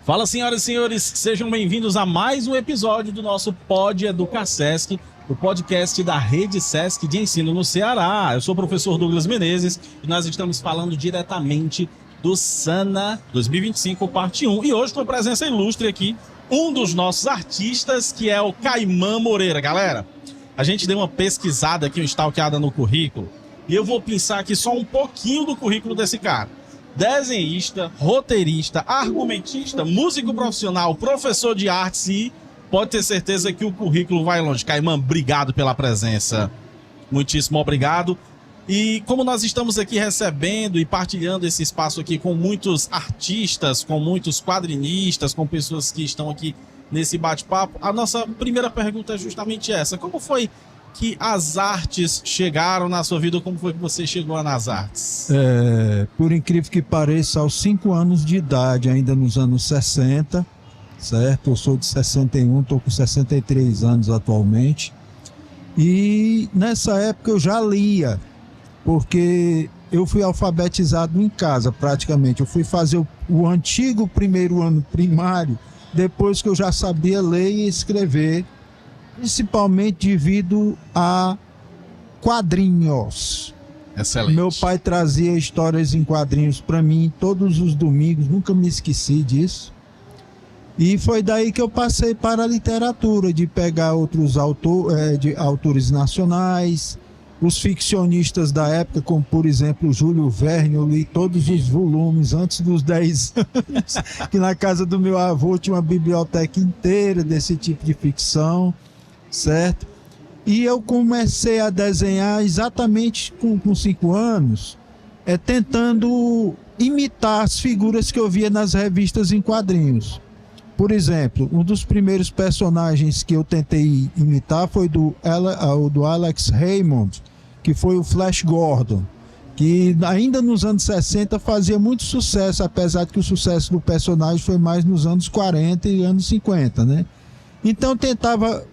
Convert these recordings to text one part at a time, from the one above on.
Fala, senhoras e senhores, sejam bem-vindos a mais um episódio do nosso Pod EducaSesc, o podcast da Rede Sesc de Ensino no Ceará. Eu sou o professor Douglas Menezes e nós estamos falando diretamente do SANA 2025, parte 1. E hoje com a presença ilustre aqui, um dos nossos artistas, que é o Caimã Moreira. Galera, a gente deu uma pesquisada aqui, uma stalkeada no currículo, e eu vou pensar aqui só um pouquinho do currículo desse cara. Desenhista, roteirista, argumentista, músico profissional, professor de artes e pode ter certeza que o currículo vai longe. Caimã, obrigado pela presença. Muitíssimo obrigado. E como nós estamos aqui recebendo e partilhando esse espaço aqui com muitos artistas, com muitos quadrinistas, com pessoas que estão aqui nesse bate-papo, a nossa primeira pergunta é justamente essa. Como foi que as artes chegaram na sua vida? Como foi que você chegou nas artes? Por incrível que pareça, aos 5 anos de idade, ainda nos anos 60, certo? Eu sou de 61, estou com 63 anos atualmente. E nessa época eu já lia, porque eu fui alfabetizado em casa praticamente. Eu fui fazer o antigo primeiro ano primário, depois que eu já sabia ler e escrever, principalmente devido a quadrinhos. Excelente. Meu pai trazia histórias em quadrinhos para mim todos os domingos, nunca me esqueci disso. E foi daí que eu passei para a literatura, de pegar outros autores nacionais, os ficcionistas da época, como por exemplo Júlio Verne. Eu li todos os volumes antes dos 10 anos, que na casa do meu avô tinha uma biblioteca inteira desse tipo de ficção. Certo? E eu comecei a desenhar exatamente com 5 anos, tentando imitar as figuras que eu via nas revistas em quadrinhos. Por exemplo, um dos primeiros personagens que eu tentei imitar foi do Alex Raymond, que foi o Flash Gordon, que ainda nos anos 60 fazia muito sucesso, apesar de que o sucesso do personagem foi mais nos anos 40 e anos 50, né? Então eu tentava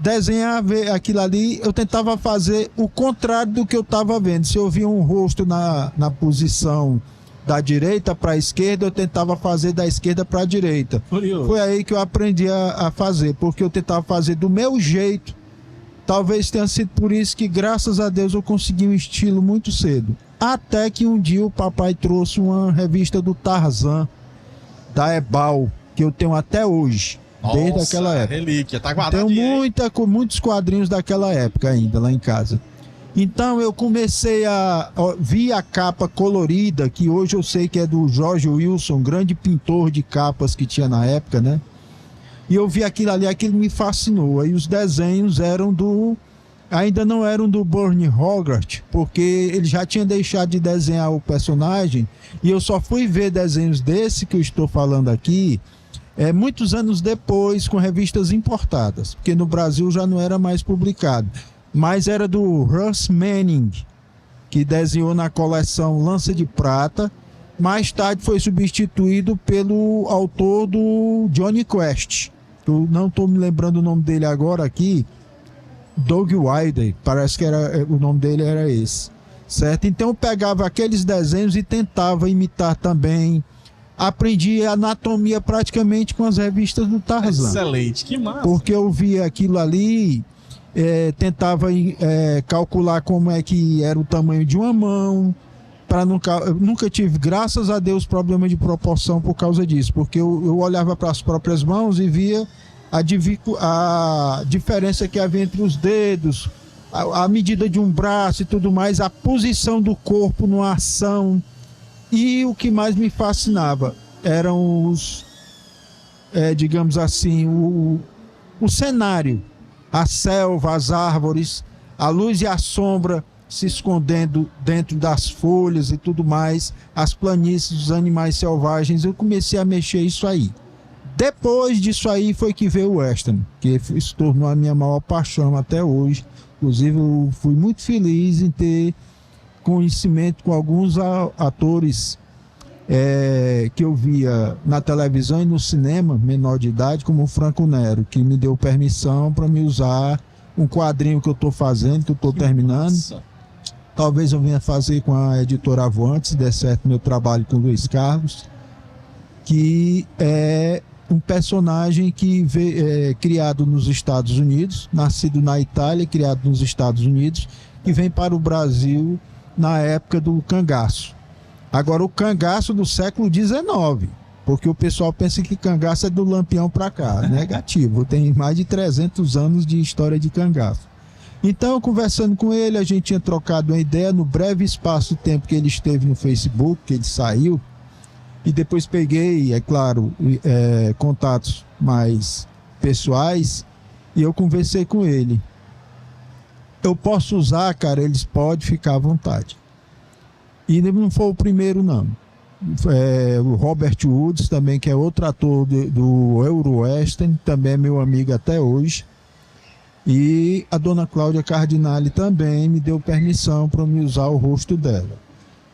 desenhar, ver aquilo ali, eu tentava fazer o contrário do que eu estava vendo. Se eu via um rosto na posição da direita para a esquerda, eu tentava fazer da esquerda para a direita. Curioso. Foi aí que eu aprendi a fazer, porque eu tentava fazer do meu jeito. Talvez tenha sido por isso que, graças a Deus, eu consegui um estilo muito cedo. Até que um dia o papai trouxe uma revista do Tarzan, da Ebal, que eu tenho até hoje. Desde aquela época. Relíquia, tá guardado. Tenho muitos quadrinhos daquela época ainda lá em casa. Então eu comecei vi a capa colorida, que hoje eu sei que é do George Wilson, grande pintor de capas que tinha na época, né? E eu vi aquilo ali, aquilo me fascinou. Aí os desenhos ainda não eram do Burne Hogarth, porque ele já tinha deixado de desenhar o personagem, e eu só fui ver desenhos desse que eu estou falando aqui muitos anos depois, com revistas importadas, porque no Brasil já não era mais publicado, mas era do Russ Manning, que desenhou na coleção Lança de Prata. Mais tarde foi substituído pelo autor do Johnny Quest, eu não estou me lembrando o nome dele agora aqui, Doug Wilder, parece que o nome dele era esse, certo? Então eu pegava aqueles desenhos e tentava imitar também. Aprendi anatomia praticamente com as revistas do Tarzan. Excelente, que massa. Porque eu via aquilo ali, tentava calcular como é que era o tamanho de uma mão. Eu nunca tive, graças a Deus, problema de proporção por causa disso. Porque eu olhava para as próprias mãos e via a diferença que havia entre os dedos, a medida de um braço e tudo mais, a posição do corpo numa ação. E o que mais me fascinava eram digamos assim, o cenário, a selva, as árvores, a luz e a sombra se escondendo dentro das folhas e tudo mais, as planícies, os animais selvagens. Eu comecei a mexer isso aí. Depois disso aí foi que veio o western, que se tornou a minha maior paixão até hoje. Inclusive eu fui muito feliz em ter conhecimento com alguns atores que eu via na televisão e no cinema, menor de idade, como o Franco Nero, que me deu permissão para me usar um quadrinho que eu estou fazendo, que eu estou terminando. Nossa. Talvez eu venha fazer com a editora Avante, se der certo meu trabalho com o Luiz Carlos. que é um personagem que criado nos Estados Unidos, nascido na Itália, criado nos Estados Unidos, que vem para o Brasil na época do cangaço. Agora, o cangaço do século XIX, porque o pessoal pensa que cangaço é do Lampião para cá. Negativo, tem mais de 300 anos de história de cangaço. Então, conversando com ele, a gente tinha trocado uma ideia no breve espaço de tempo que ele esteve no Facebook, que ele saiu, e depois peguei, é claro, contatos mais pessoais, e eu conversei com ele. Eu posso usar, cara? Eles podem ficar à vontade. E não foi o primeiro, não. O Robert Woods também, que é outro ator do Eurowestern, também é meu amigo até hoje. E a dona Cláudia Cardinale também me deu permissão para me usar o rosto dela.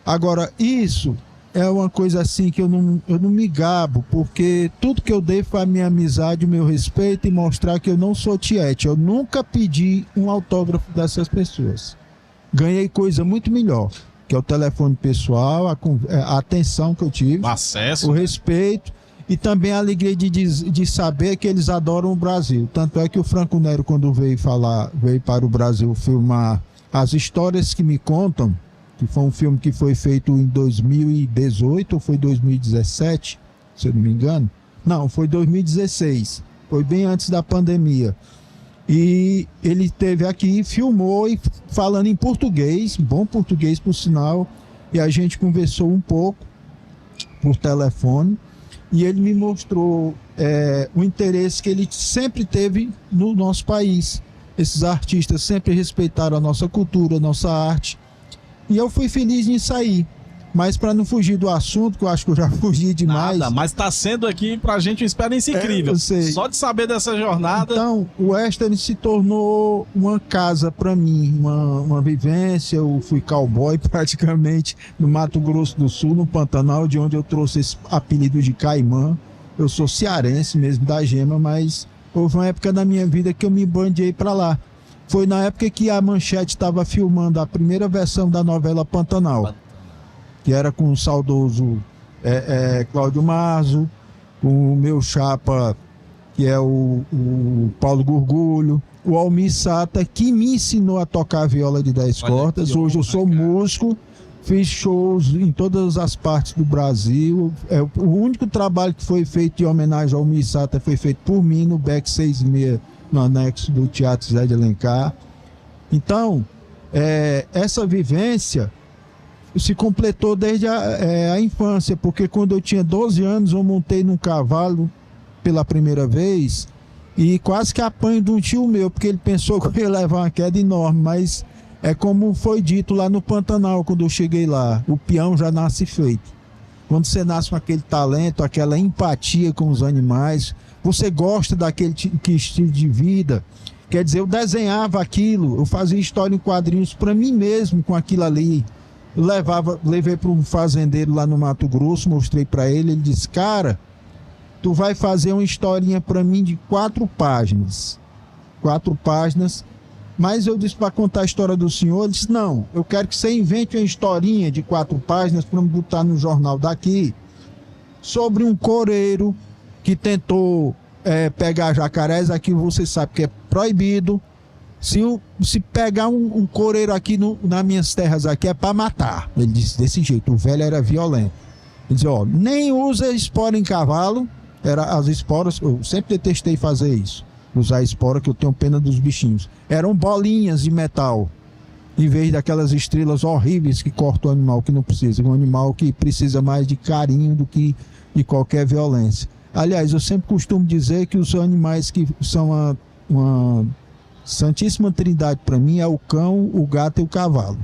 Agora, isso é uma coisa assim que eu não me gabo, porque tudo que eu dei foi a minha amizade, o meu respeito e mostrar que eu não sou tiete. Eu nunca pedi um autógrafo dessas pessoas. Ganhei coisa muito melhor, que é o telefone pessoal, a atenção que eu tive, o acesso, o respeito e também a alegria de saber que eles adoram o Brasil. Tanto é que o Franco Nero, quando veio para o Brasil filmar As Histórias que Me Contam, que foi um filme que foi feito em 2018 ou foi 2017, se eu não me engano. Não, foi 2016. Foi bem antes da pandemia. E ele esteve aqui, filmou e falando em português, bom português por sinal, e a gente conversou um pouco por telefone, e ele me mostrou o interesse que ele sempre teve no nosso país. Esses artistas sempre respeitaram a nossa cultura, a nossa arte, e eu fui feliz em sair. Mas para não fugir do assunto, que eu acho que eu já fugi demais. Nada, mas está sendo aqui pra gente uma experiência incrível. Só de saber dessa jornada. Então, o Western se tornou uma casa para mim, uma vivência. Eu fui cowboy praticamente no Mato Grosso do Sul, no Pantanal, de onde eu trouxe esse apelido de Caimã. Eu sou cearense mesmo, da Gema, mas houve uma época da minha vida que eu me bandiei para lá. Foi na época que a Manchete estava filmando a primeira versão da novela Pantanal, que era com o saudoso Cláudio Marzo, o meu chapa, que é o Paulo Gurgulho, o Almir Sata, que me ensinou a tocar viola de 10 cordas. Hoje eu sou músico, fiz shows em todas as partes do Brasil. O único trabalho que foi feito de homenagem ao Almir Sata foi feito por mim no Beck 66, no anexo do Teatro Zé de Alencar. Então, essa vivência se completou desde a infância, porque quando eu tinha 12 anos eu montei num cavalo pela primeira vez e quase que apanho de um tio meu, porque ele pensou que eu ia levar uma queda enorme, mas é como foi dito lá no Pantanal quando eu cheguei lá, o peão já nasce feito. Quando você nasce com aquele talento, aquela empatia com os animais, você gosta daquele estilo de vida. Quer dizer, eu desenhava aquilo, eu fazia história em quadrinhos para mim mesmo com aquilo ali. Eu levei para um fazendeiro lá no Mato Grosso, mostrei para ele, ele disse: cara, tu vai fazer uma historinha para mim de 4 páginas. 4 páginas. Mas eu disse para contar a história do senhor, ele disse: não, eu quero que você invente uma historinha de 4 páginas para me botar no jornal daqui, sobre um coreiro que tentou pegar jacarés. Aqui você sabe que é proibido. Se pegar um coreiro aqui nas minhas terras aqui é para matar. Ele disse desse jeito, o velho era violento. Ele disse: ó, nem usa espora em cavalo. As esporas, eu sempre detestei fazer isso, usar espora, que eu tenho pena dos bichinhos. Eram bolinhas de metal, em vez daquelas estrelas horríveis que cortam o animal, que não precisa. Um animal que precisa mais de carinho do que de qualquer violência. Aliás, eu sempre costumo dizer que os animais que são uma santíssima trindade para mim é o cão, o gato e o cavalo.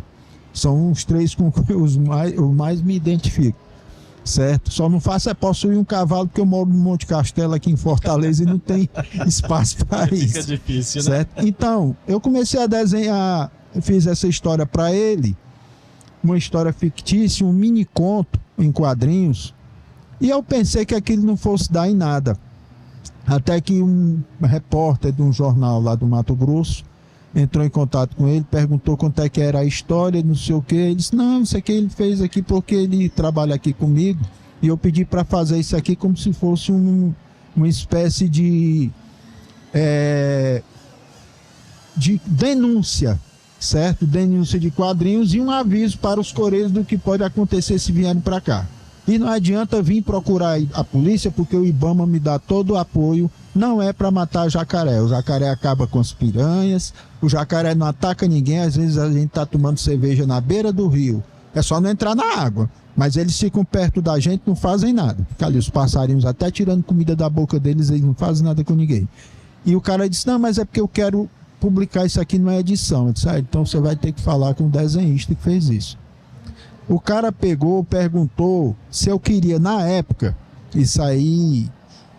São os 3 com que eu mais me identifico, certo? Só não faço possuir um cavalo, porque eu moro no Monte Castelo aqui em Fortaleza e não tem espaço para isso. Fica difícil, né? Certo? Então, eu comecei a desenhar, fiz essa história para ele, uma história fictícia, um mini conto em quadrinhos, e eu pensei que aquilo não fosse dar em nada. Até que um repórter de um jornal lá do Mato Grosso entrou em contato com ele, perguntou quanto é que era a história, não sei o que. Ele disse: não, isso aqui ele fez aqui porque ele trabalha aqui comigo e eu pedi para fazer isso aqui como se fosse uma espécie de denúncia, certo? Denúncia de quadrinhos e um aviso para os coreiros do que pode acontecer se vierem para cá. E não adianta vir procurar a polícia, porque o IBAMA me dá todo o apoio. Não é para matar jacaré. O jacaré acaba com as piranhas, o jacaré não ataca ninguém. Às vezes a gente está tomando cerveja na beira do rio. É só não entrar na água. Mas eles ficam perto da gente, não fazem nada. Fica ali os passarinhos até tirando comida da boca deles, eles não fazem nada com ninguém. E o cara disse, não, mas é porque eu quero publicar isso aqui numa edição. Eu disse, então você vai ter que falar com o desenhista que fez isso. O cara pegou, perguntou se eu queria, na época, isso aí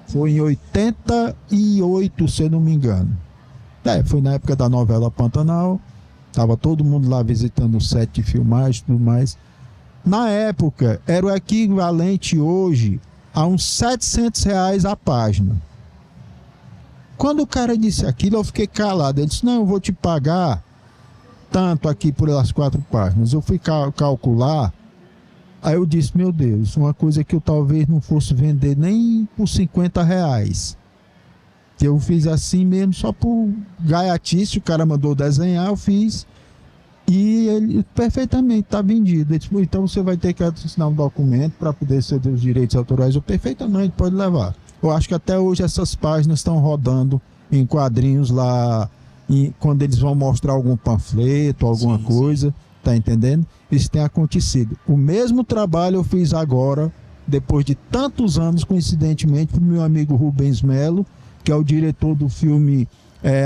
foi em 88, se eu não me engano. Foi na época da novela Pantanal, estava todo mundo lá visitando o set de filmagem e tudo mais. Na época, era o equivalente hoje a uns R$700 a página. Quando o cara disse aquilo, eu fiquei calado. Ele disse, não, eu vou te pagar tanto aqui por as 4 páginas. Eu fui calcular, aí eu disse, meu Deus, uma coisa que eu talvez não fosse vender nem por R$50. Eu fiz assim mesmo, só por gaiatice, o cara mandou desenhar, eu fiz, e ele perfeitamente está vendido. Ele disse, então você vai ter que assinar um documento para poder ceder os direitos autorais. Eu perfeitamente, pode levar. Eu acho que até hoje essas páginas estão rodando em quadrinhos lá, quando eles vão mostrar algum panfleto, alguma coisa, tá entendendo? Isso tem acontecido. O mesmo trabalho eu fiz agora, depois de tantos anos, coincidentemente, para o meu amigo Rubens Melo, que é o diretor do filme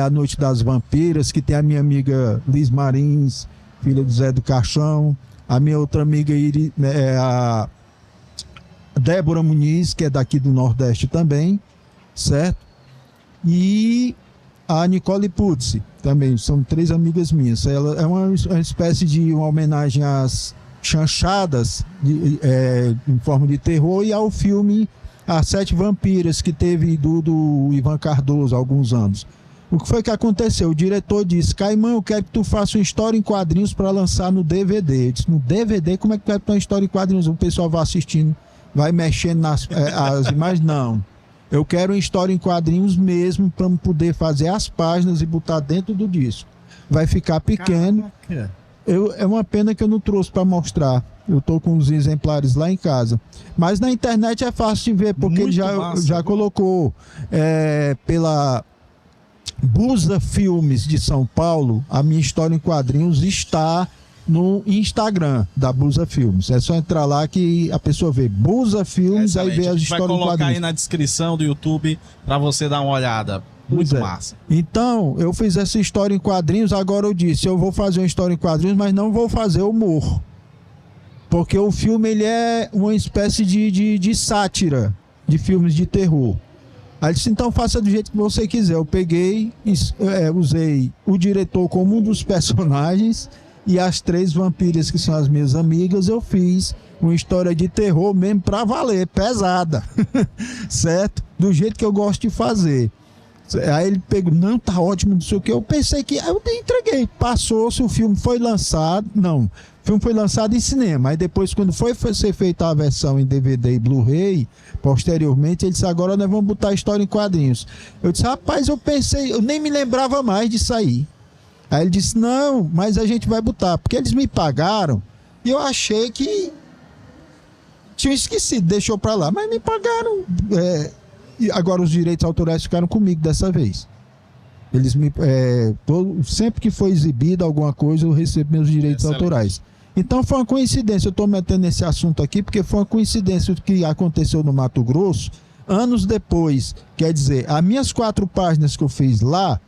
A Noite das Vampiras, que tem a minha amiga Liz Marins, filha do Zé do Caixão, a minha outra amiga a Débora Muniz, que é daqui do Nordeste também, certo? E a Nicole Putzi, também, são 3 amigas minhas. Ela é uma espécie de uma homenagem às chanchadas em forma de terror e ao filme As 7 Vampiras, que teve do Ivan Cardoso há alguns anos. O que foi que aconteceu? O diretor disse, Caimão, eu quero que tu faça uma história em quadrinhos para lançar no DVD. Eu disse, no DVD? Como é que tu vai ter uma história em quadrinhos? O pessoal vai assistindo, vai mexendo nas as imagens? Não. Eu quero uma história em quadrinhos mesmo, para poder fazer as páginas e botar dentro do disco. Vai ficar pequeno. É uma pena que eu não trouxe para mostrar. Eu estou com os exemplares lá em casa. Mas na internet é fácil de ver, porque ele já colocou pela Busa Filmes de São Paulo, a minha história em quadrinhos está no Instagram da Busa Filmes. É só entrar lá que a pessoa vê Busa Filmes, aí vê as histórias em quadrinhos. Vai colocar aí na descrição do YouTube para você dar uma olhada. Muito massa. Então, eu fiz essa história em quadrinhos, agora eu disse, eu vou fazer uma história em quadrinhos, mas não vou fazer humor. Porque o filme, ele é uma espécie de sátira de filmes de terror. Aí disse, então faça do jeito que você quiser. Eu peguei, usei o diretor como um dos personagens e as 3 vampiras que são as minhas amigas, eu fiz uma história de terror mesmo pra valer, pesada, certo? Do jeito que eu gosto de fazer. Aí ele pegou, não, tá ótimo, não sei o que. Eu pensei que, eu entreguei, passou-se, o filme foi lançado, não, o filme foi lançado em cinema. Aí depois, quando foi ser feita a versão em DVD e Blu-ray, posteriormente, ele disse, agora nós vamos botar a história em quadrinhos. Eu disse, rapaz, eu pensei, eu nem me lembrava mais de sair. Aí ele disse, não, mas a gente vai botar, porque eles me pagaram e eu achei que tinha esquecido, deixou pra lá, mas me pagaram, e agora os direitos autorais ficaram comigo dessa vez. Eles sempre que foi exibido alguma coisa, eu recebo meus direitos autorais. Então foi uma coincidência, eu estou metendo esse assunto aqui, porque foi uma coincidência que aconteceu no Mato Grosso, anos depois. Quer dizer, as minhas 4 páginas que eu fiz lá,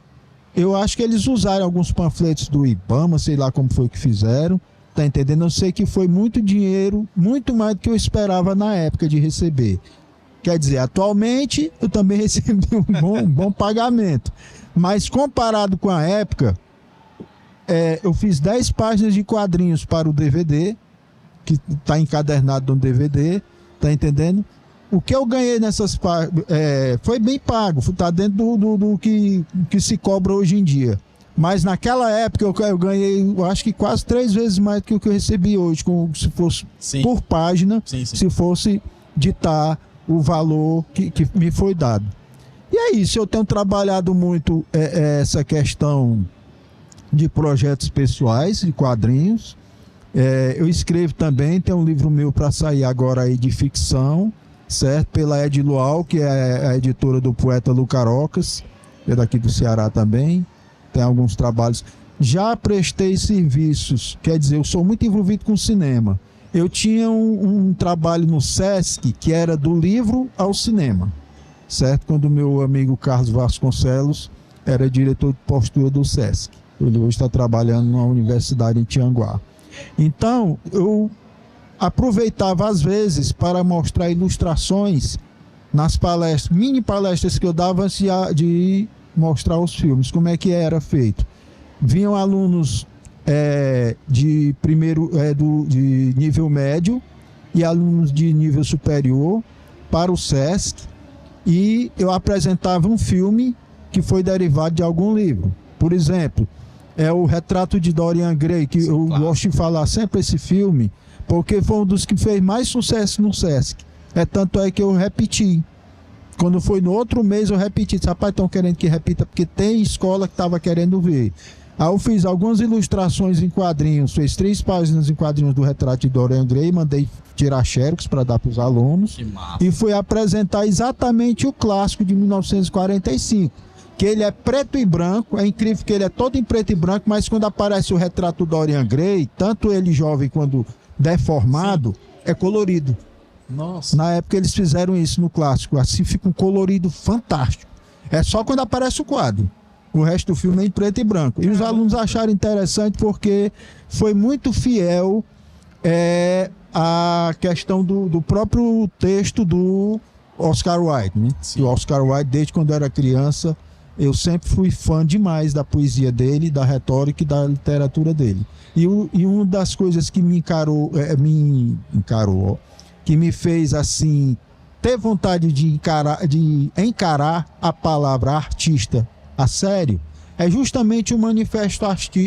eu acho que eles usaram alguns panfletos do IBAMA, sei lá como foi que fizeram, tá entendendo? Eu sei que foi muito dinheiro, muito mais do que eu esperava na época de receber. Quer dizer, atualmente eu também recebi um bom pagamento, mas comparado com a época, eu fiz 10 páginas de quadrinhos para o DVD, que está encadernado no DVD, tá entendendo? O que eu ganhei nessas páginas foi bem pago, está dentro do que se cobra hoje em dia. Mas naquela época eu ganhei, eu acho que quase 3 vezes mais do que o que eu recebi hoje, se fosse por página, se fosse ditar o valor que me foi dado. E é isso, eu tenho trabalhado muito essa questão de projetos pessoais, de quadrinhos. Eu escrevo também, tem um livro meu para sair agora aí de ficção, certo? Pela Ed Luau, que é a editora do poeta Lucarocas, que é daqui do Ceará também. Tem alguns trabalhos. Já prestei serviços, quer dizer, eu sou muito envolvido com cinema. Eu tinha um trabalho no Sesc que era do livro ao cinema, certo? Quando o meu amigo Carlos Vasconcelos era diretor de postura do Sesc. Ele hoje está trabalhando na universidade em Tianguá. Então, eu aproveitava às vezes para mostrar ilustrações nas palestras, mini palestras que eu dava antes de mostrar os filmes, como é que era feito. Vinham alunos de nível médio e alunos de nível superior para o Sesc, e eu apresentava um filme que foi derivado de algum livro. Por exemplo, o Retrato de Dorian Gray, que eu gosto de falar sempre esse filme, porque foi um dos que fez mais sucesso no Sesc. Tanto é que eu repeti. Quando foi no outro mês eu repeti. Rapaz, estão querendo que repita, porque tem escola que estava querendo ver. Aí eu fiz algumas ilustrações em quadrinhos, fez 3 páginas em quadrinhos do Retrato de Dorian Gray, mandei tirar xerox para dar para os alunos. E fui apresentar exatamente o clássico de 1945, que ele é preto e branco. É incrível que ele é todo em preto e branco, mas quando aparece o Retrato do Dorian Gray, tanto ele jovem quanto deformado, é colorido. Nossa. Na época eles fizeram isso no clássico, assim fica um colorido fantástico. É só quando aparece o quadro. O resto do filme é em preto e branco. E os alunos acharam interessante porque foi muito fiel à questão do próprio texto do Oscar Wilde, né? O Oscar Wilde, desde quando eu era criança, eu sempre fui fã demais da poesia dele, da retórica e da literatura dele. E uma das coisas que me encarou, que me fez assim ter vontade de encarar a palavra artista a sério, é justamente o manifesto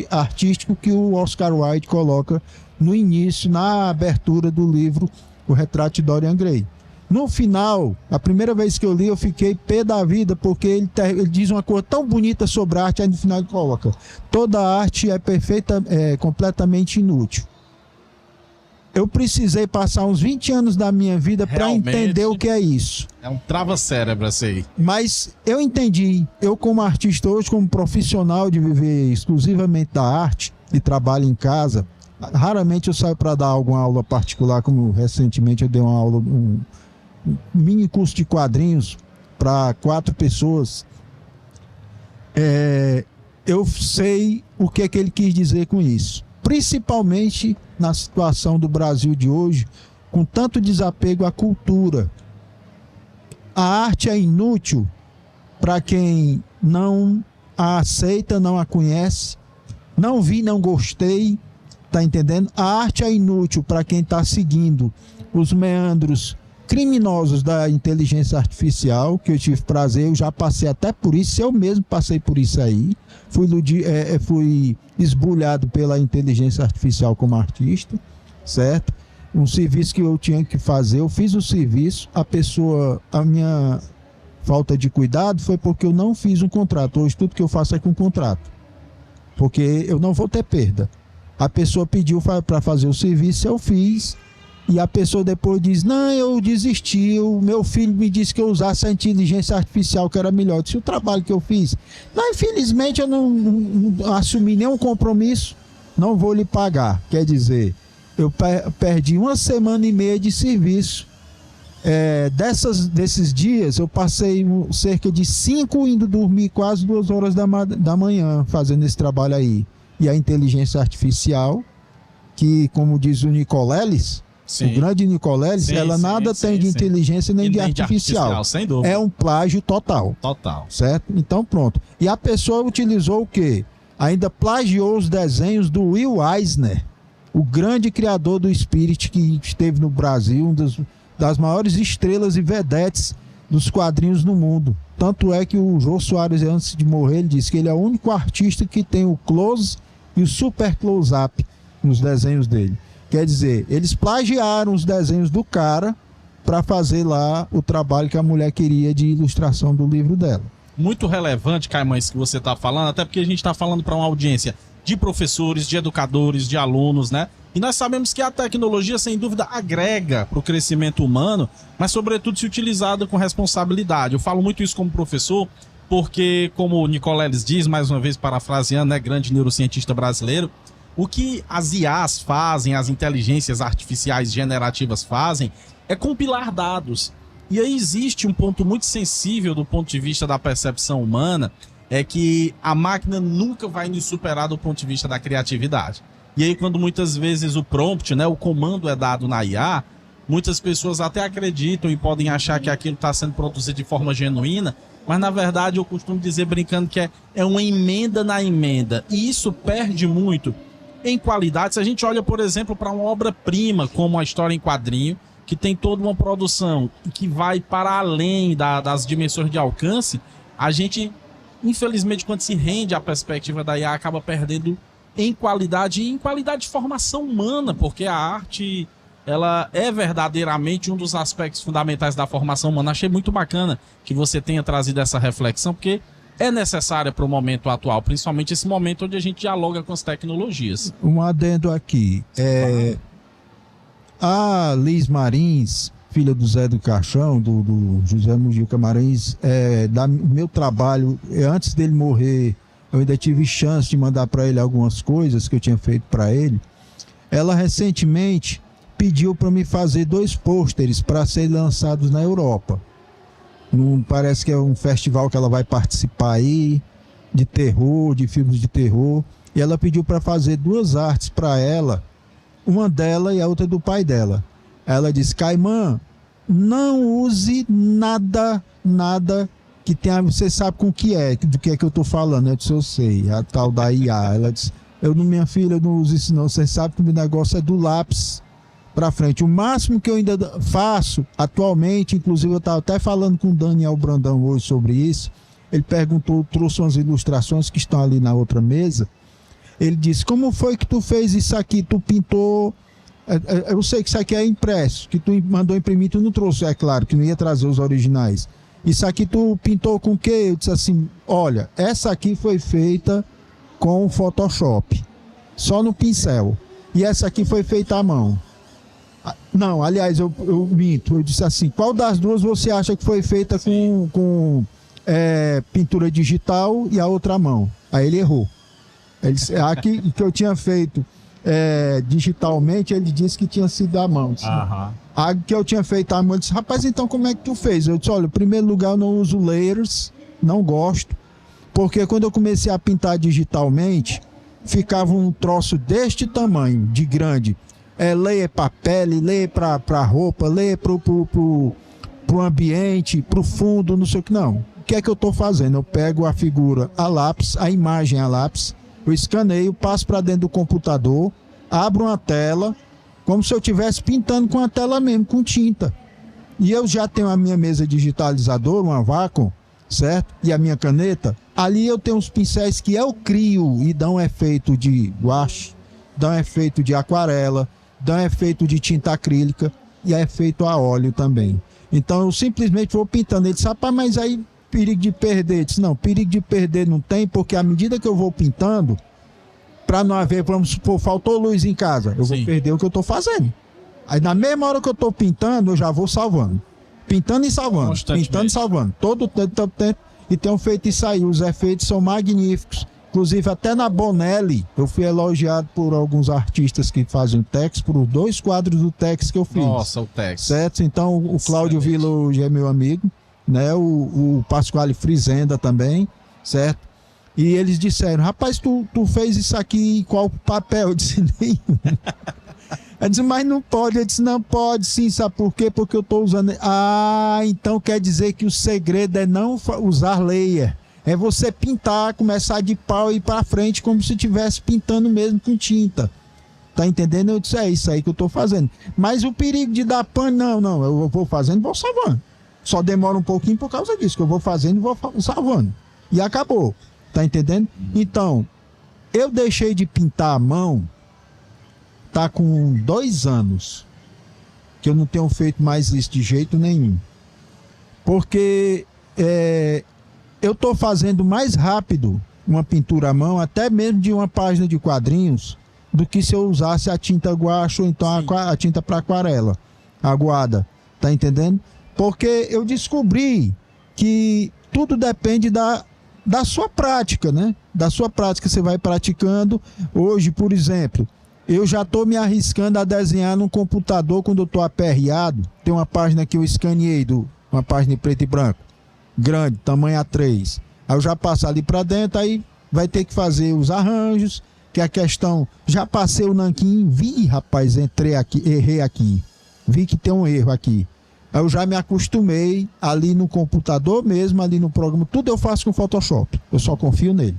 artístico que o Oscar Wilde coloca no início, na abertura do livro O Retrato de Dorian Gray. No final, a primeira vez que eu li, eu fiquei pé da vida, porque ele diz uma coisa tão bonita sobre a arte, aí no final ele coloca: toda arte é completamente inútil. Eu precisei passar uns 20 anos da minha vida para entender o que é isso. É um trava-cérebro esse aí. Mas eu entendi. Eu, como artista hoje, como profissional de viver exclusivamente da arte e trabalho em casa, raramente eu saio para dar alguma aula particular, como recentemente eu dei uma aula, um mini curso de quadrinhos para 4 pessoas. Eu sei o que é que ele quis dizer com isso. Principalmente na situação do Brasil de hoje, com tanto desapego à cultura. A arte é inútil para quem não a aceita, não a conhece, não vi, não gostei, tá entendendo? A arte é inútil para quem está seguindo os meandros criminosos da inteligência artificial, que eu tive prazer, eu já passei até por isso, eu mesmo passei por isso aí, fui esbulhado pela inteligência artificial como artista, certo? Um serviço que eu tinha que fazer, eu fiz o serviço, a minha falta de cuidado foi porque eu não fiz um contrato. Hoje tudo que eu faço é com contrato, porque eu não vou ter perda. A pessoa pediu para fazer o serviço, eu fiz, e a pessoa depois diz: não, eu desisti, o meu filho me disse que eu usasse a inteligência artificial, que era melhor. Eu disse: o trabalho que eu fiz? Não, infelizmente eu não assumi nenhum compromisso, não vou lhe pagar. Quer dizer, eu perdi 1 semana e meia de serviço. Desses dias eu passei cerca de 5 indo dormir quase 2 horas da manhã fazendo esse trabalho aí. E a inteligência artificial, que, como diz o Nicoleles, o grande Nicoleles, ela nada tem de inteligência nem de artificial. Sem dúvida. É um plágio total. Total. Certo? Então pronto. E a pessoa utilizou o quê? Ainda plagiou os desenhos do Will Eisner, o grande criador do Spirit, que esteve no Brasil, das maiores estrelas e vedetes dos quadrinhos no mundo. Tanto é que o Jô Soares, antes de morrer, ele disse que ele é o único artista que tem o close e o super close-up nos desenhos dele. Quer dizer, eles plagiaram os desenhos do cara para fazer lá o trabalho que a mulher queria de ilustração do livro dela. Muito relevante, Caimã, isso que você está falando, até porque a gente está falando para uma audiência de professores, de educadores, de alunos, né? E nós sabemos que a tecnologia, sem dúvida, agrega para o crescimento humano, mas, sobretudo, se utilizada com responsabilidade. Eu falo muito isso como professor, porque, como o Nicoleles diz, mais uma vez parafraseando, né, grande neurocientista brasileiro, o que as IAs fazem, as inteligências artificiais generativas fazem, é compilar dados. E aí existe um ponto muito sensível do ponto de vista da percepção humana, é que a máquina nunca vai nos superar do ponto de vista da criatividade. E aí quando muitas vezes o prompt, né, o comando é dado na IA, muitas pessoas até acreditam e podem achar que aquilo está sendo produzido de forma genuína, mas na verdade eu costumo dizer brincando que é uma emenda na emenda. E isso perde muito em qualidade. Se a gente olha, por exemplo, para uma obra-prima como a história em quadrinho, que tem toda uma produção que vai para além das dimensões de alcance, a gente, infelizmente, quando se rende à perspectiva da IA, acaba perdendo em qualidade e em qualidade de formação humana, porque a arte, ela é verdadeiramente um dos aspectos fundamentais da formação humana. Achei muito bacana que você tenha trazido essa reflexão, porque é necessária para o momento atual, principalmente esse momento onde a gente dialoga com as tecnologias. Um adendo aqui. A Liz Marins, filha do Zé do Caixão, do José Mujica Marins, meu trabalho, antes dele morrer, eu ainda tive chance de mandar para ele algumas coisas que eu tinha feito para ele. Ela recentemente pediu para me fazer 2 pôsteres para serem lançados na Europa. Parece que é um festival que ela vai participar aí, de terror, de filmes de terror. E ela pediu para fazer 2 artes para ela, uma dela e a outra do pai dela. Ela disse: Caimã, não use nada que tenha, você sabe com que do que é que eu tô falando. Eu disse: eu sei, a tal da IA. Ela disse: minha filha, eu não uso isso não, você sabe que o meu negócio é do lápis para frente. O máximo que eu ainda faço atualmente, inclusive eu estava até falando com o Daniel Brandão hoje sobre isso, ele perguntou, trouxe umas ilustrações que estão ali na outra mesa. Ele disse: como foi que tu fez isso aqui? Tu pintou... Eu sei que isso aqui é impresso, que tu mandou imprimir, tu não trouxe, é claro, que não ia trazer os originais. Isso aqui tu pintou com o quê? Eu disse assim: olha, essa aqui foi feita com o Photoshop, só no pincel. E essa aqui foi feita à mão. Não, aliás, eu minto. Eu disse assim: qual das duas você acha que foi feita com pintura digital e a outra à mão? Aí ele errou. Ele disse: aqui que eu tinha feito digitalmente, ele disse que tinha sido à mão. A que eu tinha feito à mão, ele disse: rapaz, então como é que tu fez? Eu disse: olha, em primeiro lugar, eu não uso layers, não gosto, porque quando eu comecei a pintar digitalmente, ficava um troço deste tamanho, de grande. Layer para pele, layer para roupa, layer pro ambiente, pro fundo, não sei o que. Não. O que é que eu estou fazendo? Eu pego a figura a lápis, a imagem a lápis, eu escaneio, passo para dentro do computador, abro uma tela, como se eu estivesse pintando com a tela mesmo, com tinta. E eu já tenho a minha mesa digitalizadora, uma Wacom, certo? E a minha caneta. Ali eu tenho os pincéis que eu crio e dão efeito de guache, dão efeito de aquarela, dão efeito de tinta acrílica e é efeito a óleo também. Então eu simplesmente vou pintando. Ele disse: rapaz, mas aí perigo de perder. Eu disse: não, perigo de perder não tem, porque à medida que eu vou pintando, para não haver, vamos supor, faltou luz em casa, eu vou perder o que eu estou fazendo. Aí na mesma hora que eu estou pintando, eu já vou salvando. Pintando e salvando, pintando e salvando. Todo o tempo. E tenho feito isso aí. Os efeitos são magníficos. Inclusive, até na Bonelli, eu fui elogiado por alguns artistas que fazem Tex, por os 2 quadros do Tex que eu fiz. Nossa, o Tex. Certo? Então, o Cláudio Vila hoje é meu amigo, né? O Pasquale Frizenda também, certo? E eles disseram: rapaz, tu fez isso aqui em qual papel? Eu disse: nenhum. Eu disse: mas não pode. Eu disse: não pode sim, sabe por quê? Porque eu estou usando... Ah, então quer dizer que o segredo é não usar layer. É você pintar, começar de pau e ir para frente como se estivesse pintando mesmo com tinta. Tá entendendo? Eu disse: é isso aí que eu estou fazendo. Mas o perigo de dar pane, não. Eu vou fazendo e vou salvando. Só demora um pouquinho por causa disso, que eu vou fazendo e vou salvando. E acabou. Tá entendendo? Então, eu deixei de pintar à mão, tá com 2 anos que eu não tenho feito mais isso de jeito nenhum. Porque eu estou fazendo mais rápido uma pintura à mão, até mesmo de uma página de quadrinhos, do que se eu usasse a tinta guache ou então a tinta para aquarela, aguada, tá entendendo? Porque eu descobri que tudo depende da sua prática, né? Da sua prática, você vai praticando. Hoje, por exemplo, eu já estou me arriscando a desenhar no computador quando eu estou aperreado. Tem uma página que eu escaneei, uma página em preto e branco, grande, tamanho A3. Aí eu já passo ali para dentro, aí vai ter que fazer os arranjos, que a questão, já passei o nanquim, rapaz, entrei aqui, errei aqui, vi que tem um erro aqui. Aí eu já me acostumei ali no computador mesmo, ali no programa, tudo eu faço com Photoshop, eu só confio nele.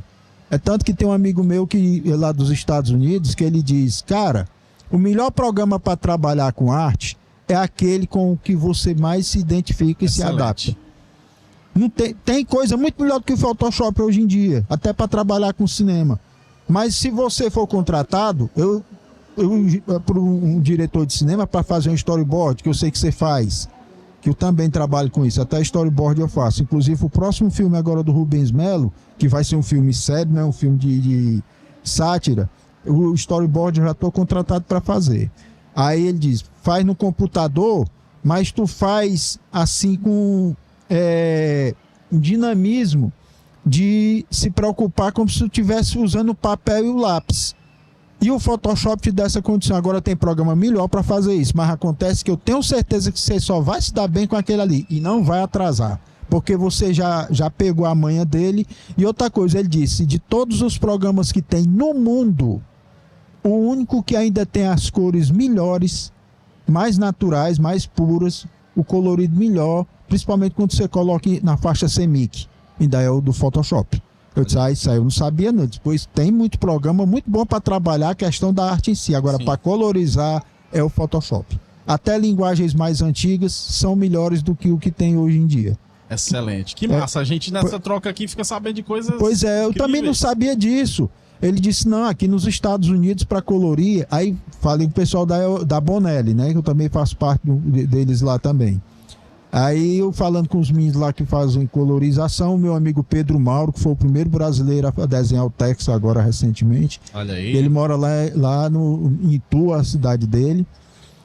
É tanto que tem um amigo meu que lá dos Estados Unidos, que ele diz, cara, o melhor programa para trabalhar com arte é aquele com o que você mais se identifica e se adapta. Não tem coisa muito melhor do que o Photoshop hoje em dia, até para trabalhar com cinema. Mas se você for contratado, por um diretor de cinema para fazer um storyboard, que eu sei que você faz, que eu também trabalho com isso, até storyboard eu faço. Inclusive o próximo filme agora do Rubens Melo, que vai ser um filme sério, né, um filme de sátira, o storyboard eu já estou contratado para fazer. Aí ele diz, faz no computador, mas tu faz assim com um dinamismo de se preocupar como se tu estivesse usando o papel e o lápis. E o Photoshop te dá essa condição. Agora tem programa melhor para fazer isso, mas acontece que eu tenho certeza que você só vai se dar bem com aquele ali e não vai atrasar, porque você já pegou a manha dele. E outra coisa, ele disse, de todos os programas que tem no mundo, o único que ainda tem as cores melhores, mais naturais, mais puras, o colorido melhor, principalmente quando você coloca na faixa CMYK, ainda é o do Photoshop. Eu disse, isso aí eu não sabia não. Depois tem muito programa muito bom para trabalhar a questão da arte em si. Agora, para colorizar é o Photoshop. Até linguagens mais antigas são melhores do que o que tem hoje em dia. Excelente. Que massa. A gente nessa troca aqui fica sabendo de coisas. Pois é, eu também não sabia disso. Ele disse, não, aqui nos Estados Unidos para colorir, aí falei com o pessoal da Bonelli, né? Que eu também faço parte deles lá também. Aí eu falando com os meninos lá que fazem colorização, meu amigo Pedro Mauro, que foi o primeiro brasileiro a desenhar o Texas agora recentemente. Olha aí. Ele mora lá em Itu, a cidade dele.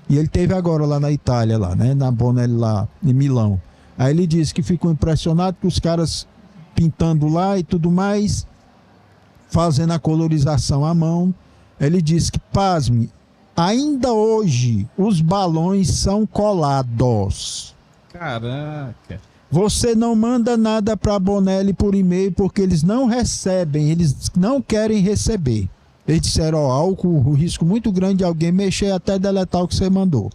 E ele teve agora lá na Itália, lá, né? Na Bonelli lá, em Milão. Aí ele disse que ficou impressionado com os caras pintando lá e tudo mais, fazendo a colorização à mão. Ele disse que, pasme, ainda hoje os balões são colados. Caraca. Você não manda nada para a Bonelli por e-mail porque eles não recebem, eles não querem receber. Eles disseram, há o risco muito grande de alguém mexer e até deletar o que você mandou.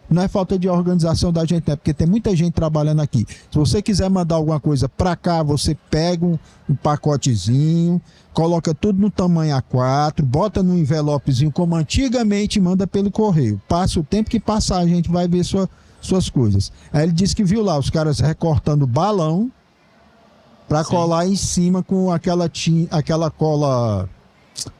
Não é falta de organização da gente, né? Porque tem muita gente trabalhando aqui. Se você quiser mandar alguma coisa para cá, você pega um pacotezinho, coloca tudo no tamanho A4, bota no envelopezinho como antigamente, manda pelo correio. Passa o tempo que passar, a gente vai ver suas coisas. Aí ele disse que viu lá os caras recortando balão para colar em cima com aquela cola.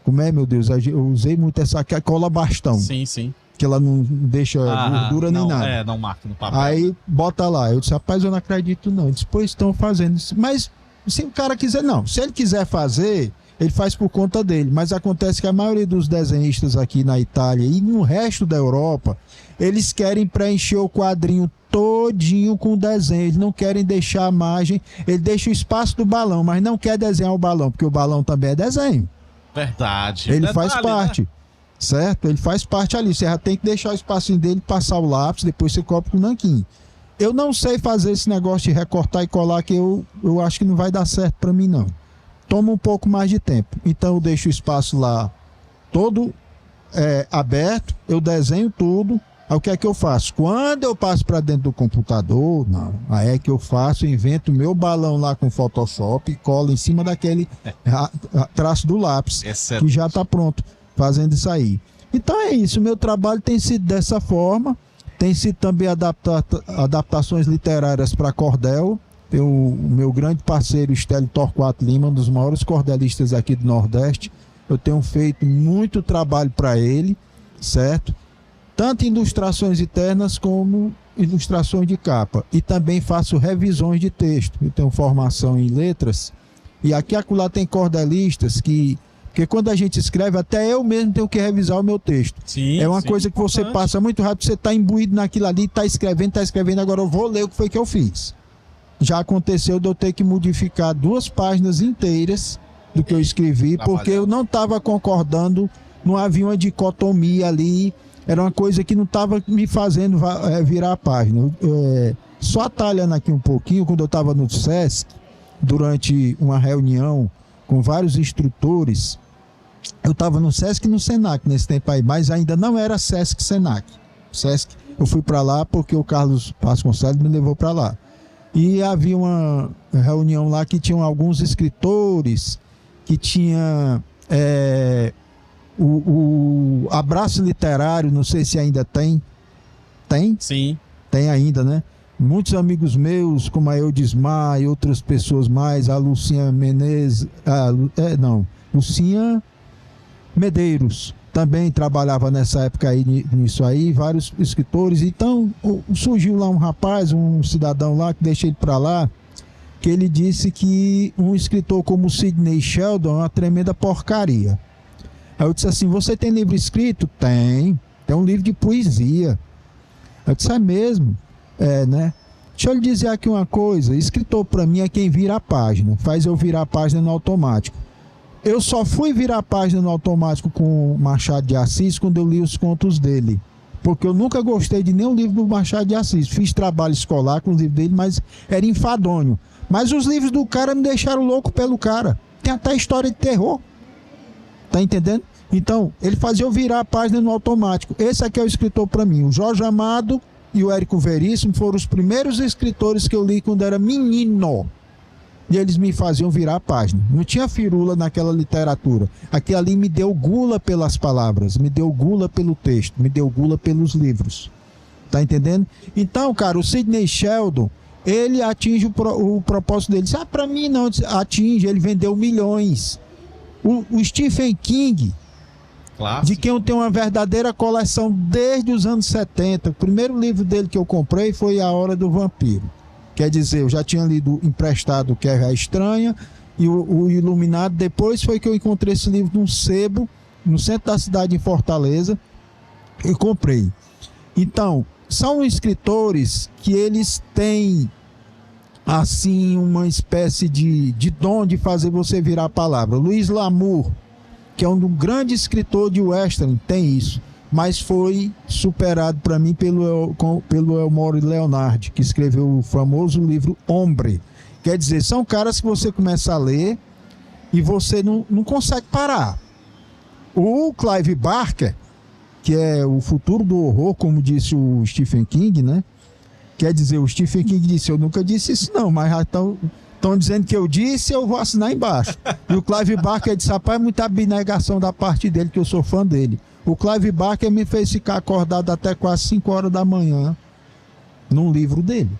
Como é, meu Deus? Eu usei muito essa cola bastão. Sim, sim. Que ela não deixa gordura nem nada. Não marca no papel. Aí bota lá. Eu disse, rapaz, eu não acredito não. Ele disse, pois estão fazendo isso. Mas se o cara quiser, não. Se ele quiser fazer, ele faz por conta dele. Mas acontece que a maioria dos desenhistas aqui na Itália e no resto da Europa, eles querem preencher o quadrinho todinho com desenho. Eles não querem deixar a margem. Ele deixa o espaço do balão, mas não quer desenhar o balão, porque o balão também é desenho. Verdade. Ele Detalhe, faz parte. Né? Certo? Ele faz parte ali. Você já tem que deixar o espacinho dele, passar o lápis, depois você cobre com o nanquim. Eu não sei fazer esse negócio de recortar e colar, que eu acho que não vai dar certo para mim, não. Toma um pouco mais de tempo. Então eu deixo o espaço lá todo aberto, eu desenho tudo. Aí o que é que eu faço? Quando eu passo para dentro do computador, não. Aí é que eu faço, invento o meu balão lá com Photoshop e colo em cima daquele traço do lápis, que já está pronto, fazendo isso aí. Então é isso, o meu trabalho tem sido dessa forma, tem sido também adaptações literárias para cordel. Tem o meu grande parceiro Estélio Torquato Lima, um dos maiores cordelistas aqui do Nordeste. Eu tenho feito muito trabalho para ele, certo? tanto ilustrações internas como ilustrações de capa. E também faço revisões de texto. Eu tenho formação em letras. E aqui e acolá tem cordelistas que... Porque quando a gente escreve, até eu mesmo tenho que revisar o meu texto. Sim, é uma coisa que você passa muito rápido, você está imbuído naquilo ali, está escrevendo, agora eu vou ler o que foi que eu fiz. Já aconteceu de eu ter que modificar 2 páginas inteiras do que eu escrevi, porque eu não estava concordando, não havia uma dicotomia ali, era uma coisa que não estava me fazendo virar a página. Só atalhando aqui um pouquinho, quando eu estava no SESC, durante uma reunião com vários instrutores, eu estava no SESC e no SENAC nesse tempo aí, mas ainda não era SESC-SENAC. SESC, eu fui para lá porque o Carlos Vasconcelos me levou para lá. E havia uma reunião lá que tinham alguns escritores, que tinha o Abraço Literário, não sei se ainda tem. Tem? Sim. Tem ainda, né? Muitos amigos meus, como a Eudismar e outras pessoas mais, a Lucinha Menezes, Lucinha Medeiros, também trabalhava nessa época aí, nisso aí, vários escritores. Então, surgiu lá um rapaz, um cidadão lá, que deixei ele para lá, que ele disse que um escritor como Sidney Sheldon é uma tremenda porcaria. Aí eu disse assim, você tem livro escrito? Tem um livro de poesia. Eu disse, é mesmo? Né? Deixa eu lhe dizer aqui uma coisa, escritor para mim é quem vira a página, faz eu virar a página no automático. Eu só fui virar a página no automático com Machado de Assis quando eu li os contos dele, porque eu nunca gostei de nenhum livro do Machado de Assis. Fiz trabalho escolar com o livro dele, mas era enfadonho. Mas os livros do cara me deixaram louco pelo cara. Tem até história de terror. Tá entendendo? Então, ele fazia eu virar a página no automático. Esse aqui é o escritor para mim. O Jorge Amado e o Érico Veríssimo foram os primeiros escritores que eu li quando era menino. E eles me faziam virar a página. Não tinha firula naquela literatura. Aquilo ali me deu gula pelas palavras, me deu gula pelo texto, me deu gula pelos livros. Tá entendendo? Então, cara, o Sidney Sheldon, ele atinge o propósito dele. Para mim não atinge, ele vendeu milhões. O Stephen King, de quem eu tenho uma verdadeira coleção desde os anos 70. O primeiro livro dele que eu comprei foi A Hora do Vampiro. Quer dizer, eu já tinha lido emprestado Guerra Estranha e o Iluminado. Depois foi que eu encontrei esse livro num sebo, no centro da cidade, em Fortaleza, e comprei. Então, são escritores que eles têm, assim, uma espécie de dom de fazer você virar a palavra. Luiz Lamour, que é um grande escritor de western, tem isso, mas foi superado para mim pelo Elmore Leonard, que escreveu o famoso livro Hombre. Quer dizer, são caras que você começa a ler e você não consegue parar. O Clive Barker, que é o futuro do horror, como disse o Stephen King, né? Quer dizer, o Stephen King disse, eu nunca disse isso não, mas já estão dizendo que eu disse, eu vou assinar embaixo. E o Clive Barker disse, rapaz, é muita abnegação da parte dele, que eu sou fã dele. O Clive Barker me fez ficar acordado até quase 5 horas da manhã num livro dele.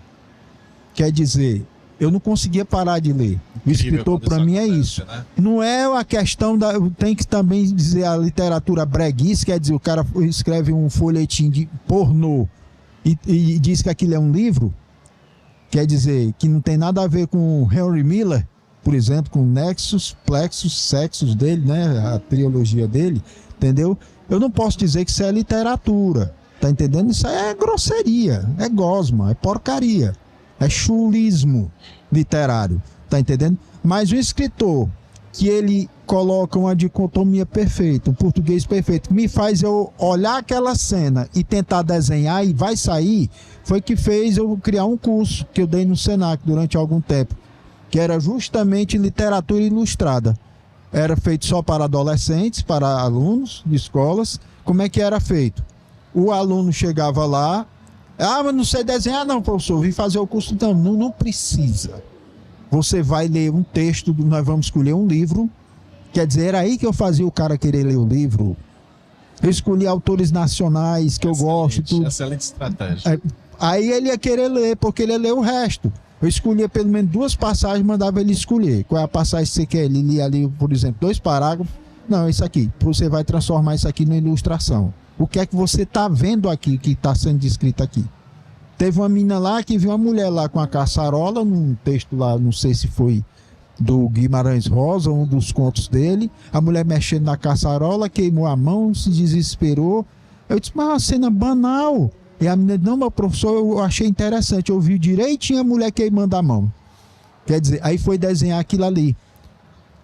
Quer dizer, eu não conseguia parar de ler. O escritor, para mim, é isso. Né? Não é a questão da... Tem que também dizer a literatura breguice, quer dizer, o cara escreve um folhetim de pornô e diz que aquilo é um livro. Quer dizer, que não tem nada a ver com Henry Miller, por exemplo, com Nexus, Plexus, Sexus dele, né? A trilogia dele, entendeu? Eu não posso dizer que isso é literatura, tá entendendo? Isso é grosseria, é gosma, é porcaria, é chulismo literário, tá entendendo? Mas o escritor que ele coloca uma dicotomia perfeita, um português perfeito, que me faz eu olhar aquela cena e tentar desenhar e vai sair, foi que fez eu criar um curso que eu dei no Senac durante algum tempo, que era justamente literatura ilustrada. Era feito só para adolescentes, para alunos de escolas. Como é que era feito? O aluno chegava lá, mas não sei desenhar não, professor, vim fazer o curso. Não precisa. Você vai ler um texto, nós vamos escolher um livro. Quer dizer, era aí que eu fazia o cara querer ler o livro. Eu escolhi autores nacionais que eu gosto. Tudo. Excelente estratégia. Aí ele ia querer ler, porque ele ia ler o resto. Eu escolhia pelo menos 2 passagens, mandava ele escolher. Qual é a passagem que você quer? Ele lia ali, por exemplo, 2 parágrafos. Não, isso aqui. Você vai transformar isso aqui numa ilustração. O que é que você está vendo aqui, que está sendo descrito aqui? Teve uma menina lá que viu uma mulher lá com a caçarola, num texto lá, não sei se foi do Guimarães Rosa, um dos contos dele. A mulher mexendo na caçarola, queimou a mão, se desesperou. Eu disse, mas uma cena banal. E a menina disse, não, meu professor, eu achei interessante. Eu vi direitinho a mulher queimando a mão. Quer dizer, aí foi desenhar aquilo ali.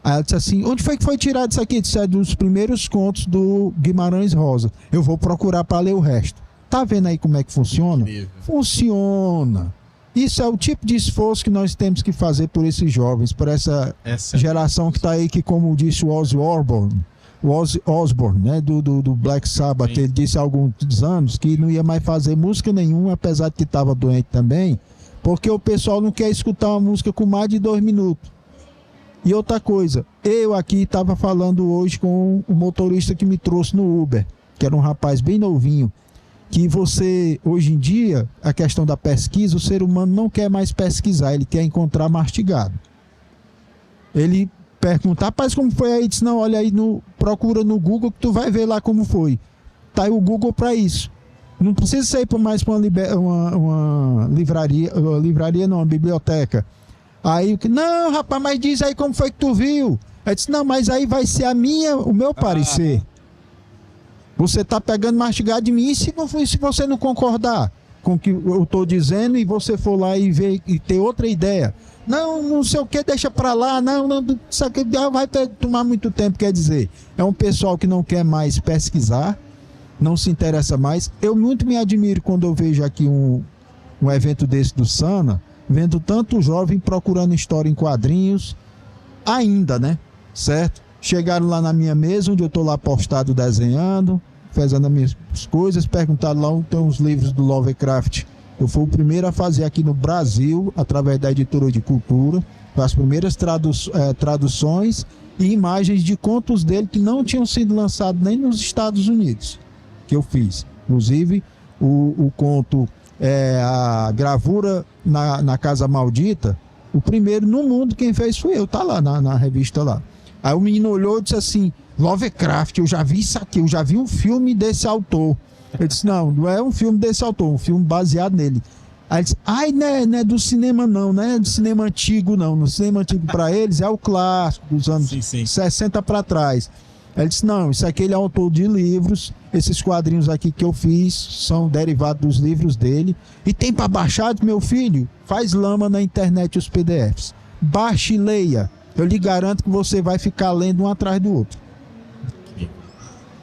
Aí ela disse assim, onde foi que foi tirado isso aqui? Isso é dos primeiros contos do Guimarães Rosa. Eu vou procurar para ler o resto. Tá vendo aí como é que funciona? Incrível. Funciona. Isso é o tipo de esforço que nós temos que fazer por esses jovens, por essa geração que está aí, que, como disse o Ozzy Osbourne, né, do Black Sabbath, Sim. ele disse há alguns anos que não ia mais fazer música nenhuma, apesar de que estava doente também, porque o pessoal não quer escutar uma música com mais de 2 minutos. E outra coisa, eu aqui estava falando hoje com o motorista que me trouxe no Uber, que era um rapaz bem novinho, que você, hoje em dia, a questão da pesquisa, o ser humano não quer mais pesquisar, ele quer encontrar mastigado. Ele pergunta, rapaz, como foi aí? Diz, não, olha aí, procura no Google que tu vai ver lá como foi. Tá aí o Google para isso. Não precisa sair mais para uma livraria não, uma biblioteca. Aí, não, rapaz, mas diz aí como foi que tu viu. Aí disse, não, mas aí vai ser o meu parecer. Você está pegando mastigado de mim, e se você não concordar com o que eu estou dizendo e você for lá e ver e ter outra ideia. Não sei o que, deixa para lá, isso aqui vai tomar muito tempo, quer dizer. É um pessoal que não quer mais pesquisar, não se interessa mais. Eu muito me admiro quando eu vejo aqui um evento desse do Sana, vendo tanto jovem procurando história em quadrinhos, ainda, né? Certo? Chegaram lá na minha mesa, onde eu estou lá postado desenhando, fazendo as minhas coisas, perguntaram lá onde tem os livros do Lovecraft. Eu fui o primeiro a fazer aqui no Brasil, através da editora de cultura, as primeiras traduções e imagens de contos dele que não tinham sido lançados nem nos Estados Unidos, que eu fiz. Inclusive, o conto, a gravura na Casa Maldita, o primeiro no mundo quem fez fui eu, tá lá na revista lá. Aí o menino olhou e disse assim, Lovecraft, eu já vi isso aqui, eu já vi um filme desse autor. Eu disse, não é um filme desse autor, um filme baseado nele. Aí ele disse, não é do cinema não é do cinema antigo não. No cinema antigo para eles é o clássico dos anos 60 para trás. Aí ele disse, não, isso aqui ele é autor de livros, esses quadrinhos aqui que eu fiz são derivados dos livros dele. E tem para baixar, meu filho, faz lama na internet os PDFs. Baixe e leia. Eu lhe garanto que você vai ficar lendo um atrás do outro.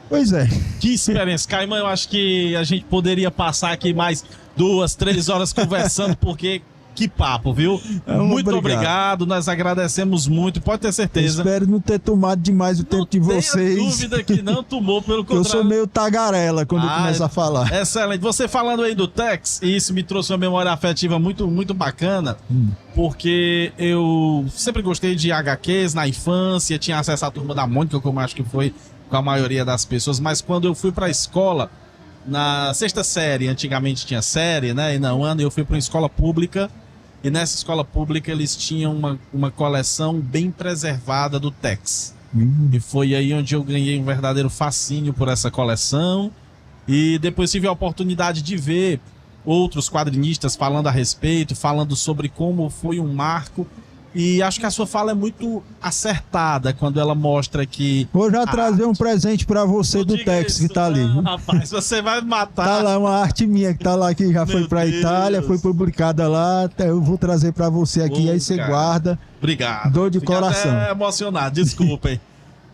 Pois é. Que experiência, Caimã. Eu acho que a gente poderia passar aqui mais 2, 3 horas conversando, porque que papo, viu? Muito obrigado. Nós agradecemos muito, pode ter certeza. Espero não ter tomado demais o tempo de vocês. Não tenha dúvida que não tomou, pelo contrário. Eu sou meio tagarela quando eu começo a falar. Excelente. Você falando aí do Tex, e isso me trouxe uma memória afetiva muito, muito bacana, porque eu sempre gostei de HQs na infância, tinha acesso à Turma da Mônica, como acho que foi com a maioria das pessoas, mas quando eu fui pra escola, na 6ª série, antigamente tinha série, né, e não, eu fui pra uma escola pública, e nessa escola pública eles tinham uma coleção bem preservada do Tex. E foi aí onde eu ganhei um verdadeiro fascínio por essa coleção, e depois tive a oportunidade de ver outros quadrinistas falando a respeito, falando sobre como foi um marco. E acho que a sua fala é muito acertada quando ela mostra que... Vou já trazer um presente pra você do Tex que tá ali. Não, rapaz, você vai me matar. Tá lá uma arte minha que tá lá, que já foi pra Itália, foi publicada lá. Eu vou trazer pra você aqui, aí você guarda. Obrigado. Dor de Fiquei coração. até emocionado, desculpem.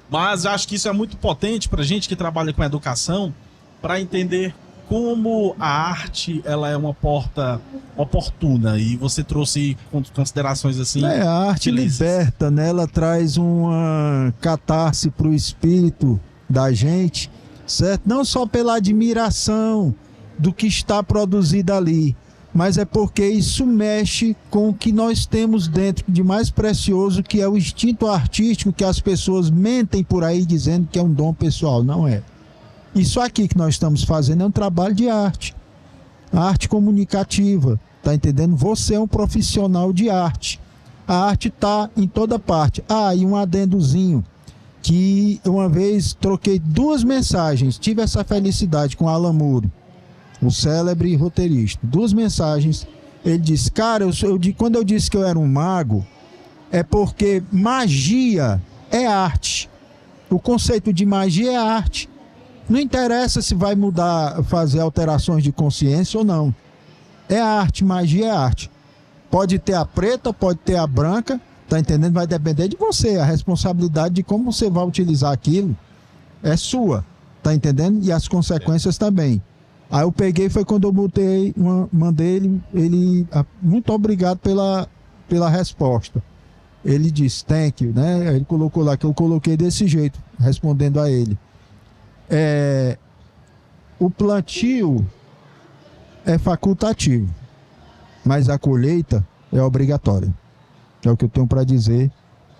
Mas acho que isso é muito potente pra gente que trabalha com educação, pra entender como a arte, ela é uma porta oportuna, e você trouxe considerações assim. A arte liberta, né? Ela traz uma catarse para o espírito da gente, certo? Não só pela admiração do que está produzido ali, mas é porque isso mexe com o que nós temos dentro de mais precioso, que é o instinto artístico, que as pessoas mentem por aí dizendo que é um dom pessoal. Não é. Isso aqui que nós estamos fazendo é um trabalho de arte. A arte comunicativa, tá entendendo? Você é um profissional de arte. A arte está em toda parte. E um adendozinho. que uma vez troquei 2 mensagens, tive essa felicidade com Alan Moore, o célebre roteirista. 2 mensagens. Ele disse, cara, quando eu disse que eu era um mago, é porque magia é arte. O conceito de magia é arte. Não interessa se vai mudar, fazer alterações de consciência ou não. É arte, magia é arte. Pode ter a preta, pode ter a branca, tá entendendo? Vai depender de você. A responsabilidade de como você vai utilizar aquilo é sua, tá entendendo? E as consequências também. Aí eu peguei, foi quando eu mandei ele muito obrigado pela resposta. Ele disse, thank you, né? Aí ele colocou lá, que eu coloquei desse jeito, respondendo a ele. O plantio é facultativo, mas a colheita é obrigatória. É o que eu tenho para dizer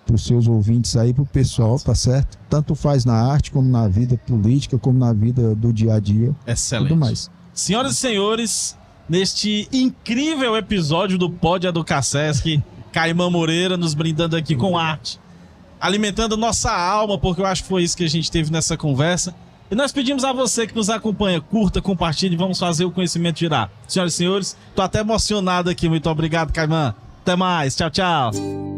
para os seus ouvintes aí, para o pessoal, tá certo? Tanto faz na arte, como na vida política, como na vida do dia a dia. Excelente. Tudo mais. Senhoras e senhores, neste incrível episódio do Pod Educasesc, Caimã Moreira nos brindando aqui com arte, alimentando nossa alma, porque eu acho que foi isso que a gente teve nessa conversa. E nós pedimos a você que nos acompanha, curta, compartilhe, vamos fazer o conhecimento girar. Senhoras e senhores, tô até emocionado aqui. Muito obrigado, Caimã. Até mais. Tchau, tchau.